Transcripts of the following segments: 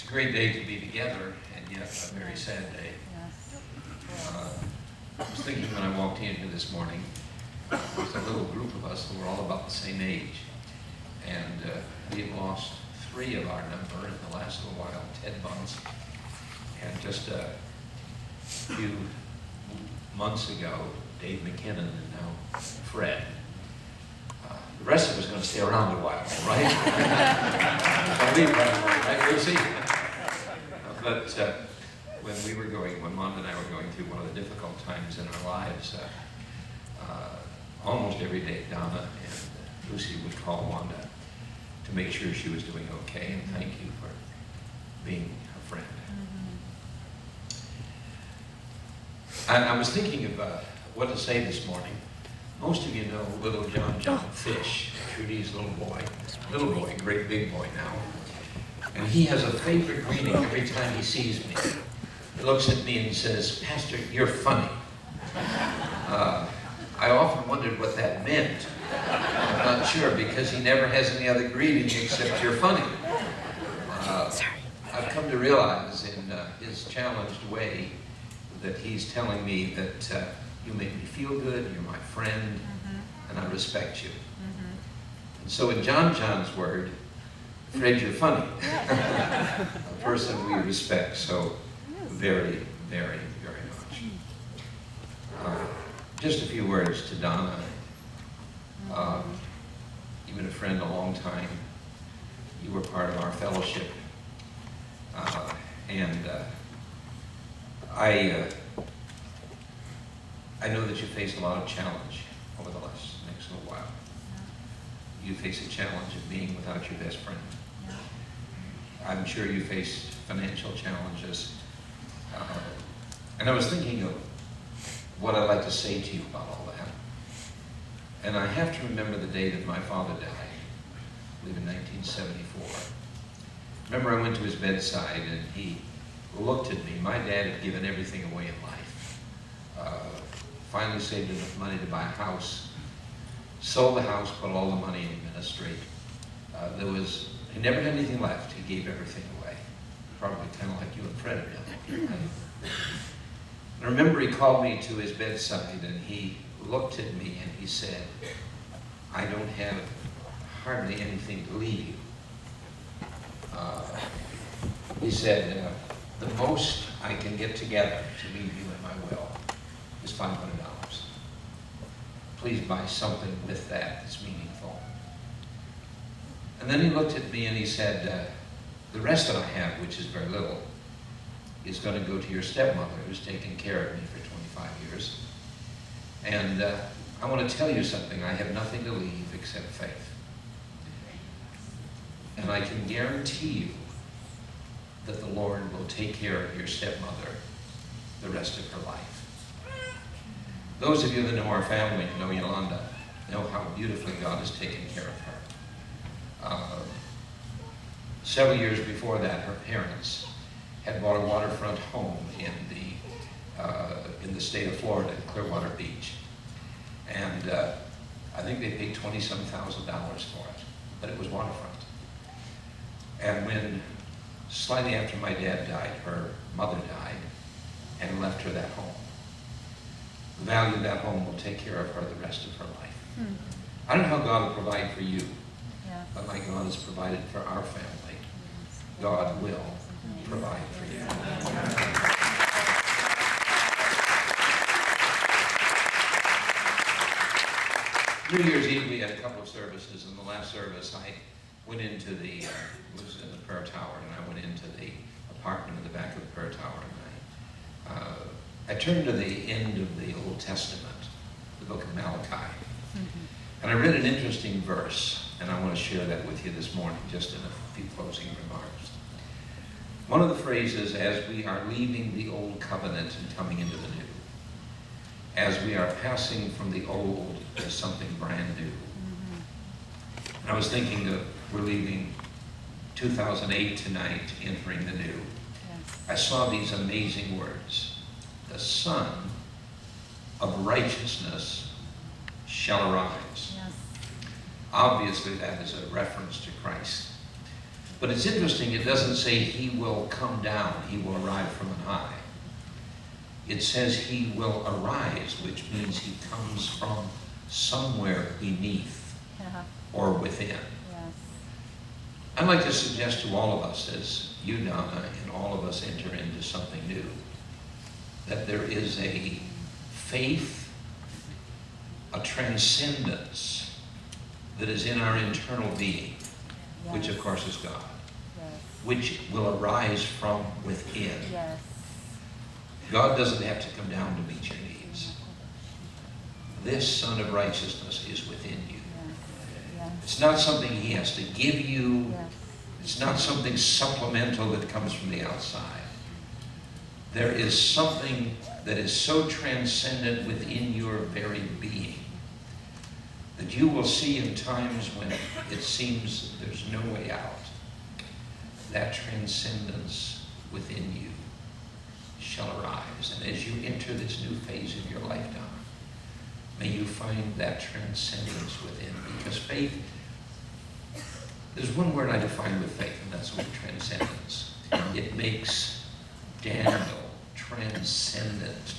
a great day to be together, and yet a very sad day. I was thinking when I walked in here this morning, there was a little group of us who were all about the same age. And we had lost 3 of our number in the last little while, Ted Bunce. And just a few months ago, Dave McKinnon, and now Fred. The rest of us are going to stay around a while, right? Right, Lucy? But when Wanda and I were going through one of the difficult times in our lives, almost every day Donna and Lucy would call Wanda to make sure she was doing okay, and thank you for being a friend. I was thinking of what to say this morning. Most of you know little John Fish, Trudy's little boy, great big boy now. And he has a favorite greeting every time he sees me. He looks at me and says, "Pastor, you're funny." I often wondered what that meant. I'm not sure, because he never has any other greeting except "you're funny." I've come to realize in his challenged way that he's telling me that you make me feel good, you're my friend, and I respect you. And so in John's word, Fred, you're funny. A person we respect so very, very, very much. Just a few words to Donna. You've been a friend a long time. You were part of our fellowship. I know that you faced a lot of challenge over the next little while. You face a challenge of being without your best friend. I'm sure you faced financial challenges. And I was thinking of what I'd like to say to you about all that. And I have to remember the day that my father died, I believe in 1974. Remember, I went to his bedside and he looked at me. My dad had given everything away in life. Finally saved enough money to buy a house. Sold the house, put all the money in ministry. He never had anything left. He gave everything away. Probably kind of like you and Fred have done. I remember he called me to his bedside and he looked at me and he said, "I don't have hardly anything to leave you." He said, "The most I can get together to leave you in my will is $500. Please buy something with that that's meaningful." And then he looked at me and he said, "The rest that I have, which is very little, is going to go to your stepmother, who's taken care of me for 25 years. And I want to tell you something. I have nothing to leave except faith. And I can guarantee you that the Lord will take care of your stepmother the rest of her life." Those of you that know our family, know Yolanda, know how beautifully God has taken care of her. Several years before that, her parents had bought a waterfront home in the state of Florida, in Clearwater Beach. And I think they paid $20-some thousand for it, but it was waterfront. And when, slightly after my dad died, her mother died and left her that home. The value of that home will take care of her the rest of her life. I don't know how God will provide for you, but like God has provided for our family, God will provide for you. New Year's Eve, we had a couple of services. In the last service, I went into was in the prayer tower, and I went into the apartment in the back of the prayer tower, and I turned to the end of the Old Testament, the book of Malachi. And I read an interesting verse, and I want to share that with you this morning, just in a few closing remarks. One of the phrases, as we are leaving the old covenant and coming into the new, as we are passing from the old to something brand new. And I was thinking of, we're leaving 2008 tonight, entering the new. I saw these amazing words. The Son of Righteousness shall arise. Obviously, that is a reference to Christ. But it's interesting, it doesn't say he will come down, he will arrive from on high. It says he will arise, which means he comes from somewhere beneath or within. Yes. I'd like to suggest to all of us, as you, Donna, and all of us enter into something new, that there is a faith, a transcendence that is in our internal being, Yes. which of course is God, Yes. which will arise from within. Yes. God doesn't have to come down to meet your needs. This Son of Righteousness is within you. Yes. Yes. It's not something he has to give you. Yes. It's not something supplemental that comes from the outside. There is something that is so transcendent within your very being that you will see in times when it seems there's no way out. That transcendence within you shall arise. And as you enter this new phase of your life, Donna, may you find that transcendence within. Because faith, there's one word I define with faith, and that's the word transcendence. It makes Daniel transcendent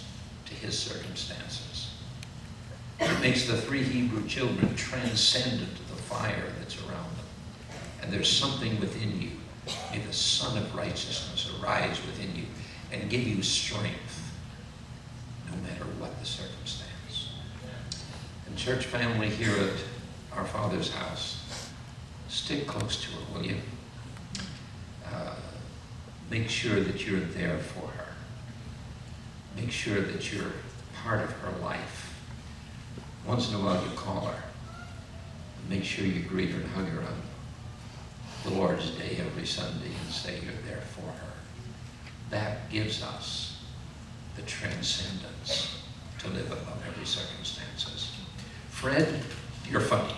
to his circumstances. It makes the 3 Hebrew children transcendent to the fire that's around them. And there's something within you. May the Son of Righteousness arise within you and give you strength, no matter what the circumstance. And church family here at our Father's house, stick close to her, will you? Make sure that you're there for her. Make sure that you're part of her life. Once in a while you call her. Make sure you greet her and hug her on the Lord's Day every Sunday and say you're there for her. That gives us the transcendence to live above every circumstances. Fred, you're funny.